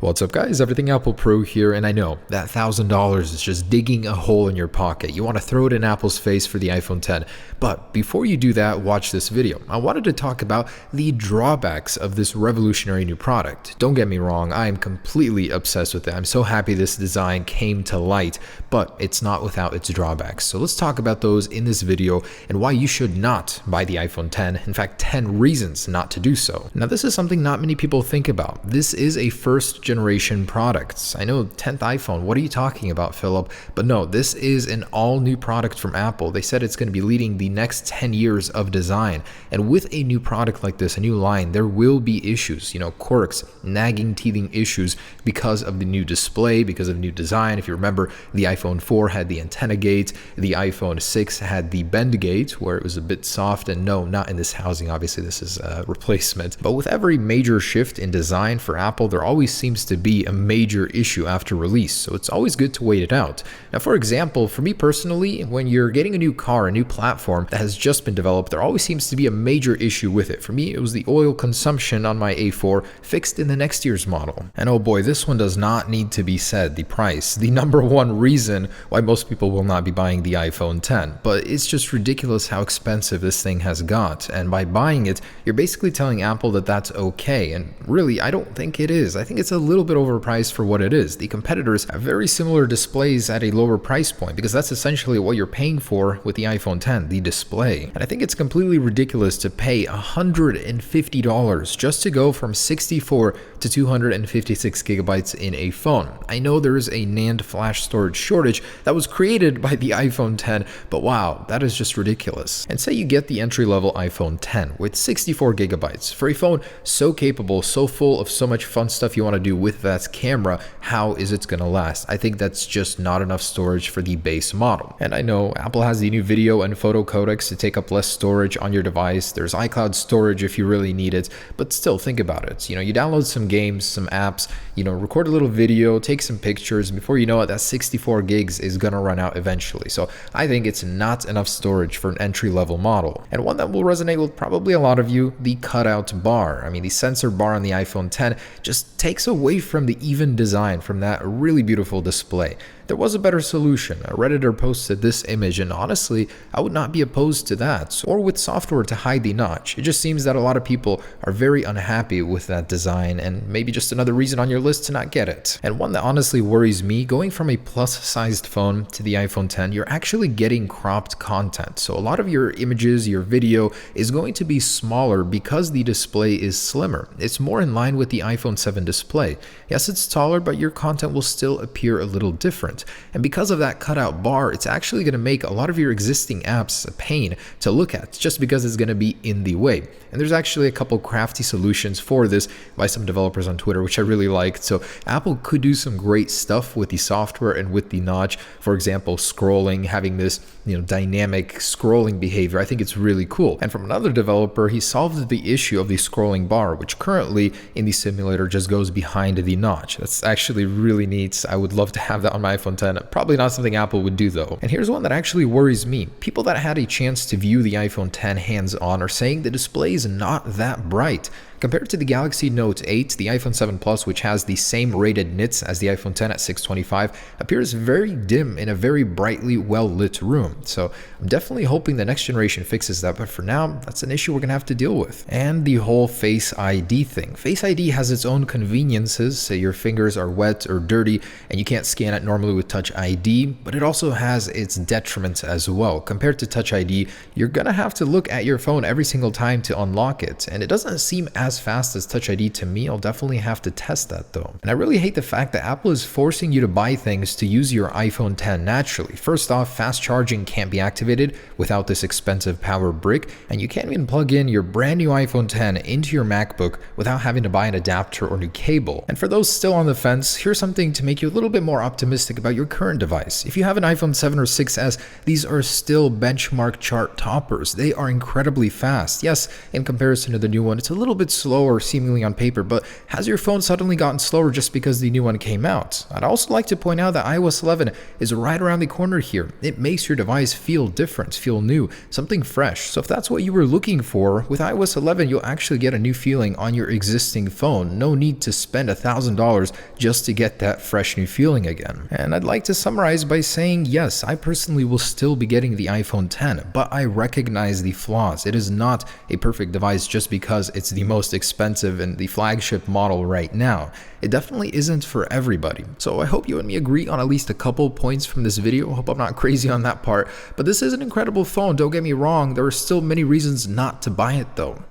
What's up guys, Everything Apple Pro here, and I know that $1,000 is just digging a hole in your pocket. You want to throw it in Apple's face for the iPhone X. But before you do that, watch this video. I wanted to talk about the drawbacks of this revolutionary new product. Don't get me wrong, I am completely obsessed with it. I'm so happy this design came to light, but it's not without its drawbacks. So let's talk about those in this video and why you should not buy the iPhone X. In fact, 10 reasons not to do so. Now this is something not many people think about. This is a first generation products. I know 10th iPhone, what are you talking about, Philip? But no, this is an all new product from Apple. They said it's going to be leading the next 10 years of design. And with a new product like this, a new line, there will be issues, quirks, nagging, teething issues because of the new display, because of new design. If you remember, the iPhone 4 had the antenna gate, the iPhone 6 had the bend gate where it was a bit soft, and no, not in this housing, obviously this is a replacement. But with every major shift in design for Apple, there always seems to be a major issue after release, so it's always good to wait it out. Now for example, for me personally, when you're getting a new car, a new platform that has just been developed, there always seems to be a major issue with it. For me, it was the oil consumption on my A4 fixed in the next year's model. And oh boy, this one does not need to be said, the price. The number one reason why most people will not be buying the iPhone X. But it's just ridiculous how expensive this thing has got, and by buying it, you're basically telling Apple that that's okay, and really, I don't think it is. I think it's a little bit overpriced for what it is. The competitors have very similar displays at a lower price point, because that's essentially what you're paying for with the iPhone X, the display. And I think it's completely ridiculous to pay $150 just to go from 64 to 256 gigabytes in a phone. I know there is a NAND flash storage shortage that was created by the iPhone X, but wow, that is just ridiculous. And say you get the entry-level iPhone X with 64 gigabytes. For a phone so capable, so full of so much fun stuff you want to do with that camera, how is it going to last? I think that's just not enough storage for the base model. And I know Apple has the new video and photo codecs to take up less storage on your device. There's iCloud storage if you really need it, but still think about it. You download some games, some apps, record a little video, take some pictures. Before you know it, that 64 gigs is going to run out eventually. So I think it's not enough storage for an entry-level model. And one that will resonate with probably a lot of you, the cutout bar. I mean, the sensor bar on the iPhone X just takes away from the even design from that really beautiful display. There was a better solution. A Redditor posted this image, and honestly, I would not be opposed to that, or with software to hide the notch. It just seems that a lot of people are very unhappy with that design, and maybe just another reason on your list to not get it. And one that honestly worries me, going from a plus-sized phone to the iPhone X, you're actually getting cropped content. So a lot of your images, your video is going to be smaller because the display is slimmer. It's more in line with the iPhone 7 display. Yes, it's taller, but your content will still appear a little different. And because of that cutout bar, it's actually going to make a lot of your existing apps a pain to look at, just because it's going to be in the way. And there's actually a couple crafty solutions for this by some developers on Twitter, which I really liked. So Apple could do some great stuff with the software and with the notch. For example, scrolling, having this dynamic scrolling behavior. I think it's really cool. And from another developer, he solved the issue of the scrolling bar, which currently in the simulator just goes behind the notch. That's actually really neat. I would love to have that on my iPhone X. Probably not something Apple would do though. And here's one that actually worries me. People that had a chance to view the iPhone X hands-on are saying the display is not that bright. Compared to the Galaxy Note 8, the iPhone 7 Plus, which has the same rated nits as the iPhone X at 625, appears very dim in a very brightly well-lit room. So I'm definitely hoping the next generation fixes that, but for now, that's an issue we're going to have to deal with. And the whole Face ID thing. Face ID has its own conveniences, say your fingers are wet or dirty and you can't scan it normally with Touch ID, but it also has its detriments as well. Compared to Touch ID, you're going to have to look at your phone every single time to unlock it, and it doesn't seem as fast as Touch ID to me. I'll definitely have to test that though. And I really hate the fact that Apple is forcing you to buy things to use your iPhone X naturally. First off, fast charging can't be activated without this expensive power brick, and you can't even plug in your brand new iPhone X into your MacBook without having to buy an adapter or new cable. And for those still on the fence, here's something to make you a little bit more optimistic about your current device. If you have an iPhone 7 or 6S, these are still benchmark chart toppers. They are incredibly fast. Yes, in comparison to the new one, it's a little bit slower seemingly on paper, but has your phone suddenly gotten slower just because the new one came out? I'd also like to point out that iOS 11 is right around the corner here. It makes your device feel different, feel new, something fresh. So if that's what you were looking for, with iOS 11 you'll actually get a new feeling on your existing phone. No need to spend $1,000 just to get that fresh new feeling again. And I'd like to summarize by saying yes, I personally will still be getting the iPhone 10, but I recognize the flaws. It is not a perfect device just because it's the most expensive and the flagship model right now. It definitely isn't for everybody. So I hope you and me agree on at least a couple points from this video. I hope I'm not crazy on that part, but this is an incredible phone, don't get me wrong. There are still many reasons not to buy it though.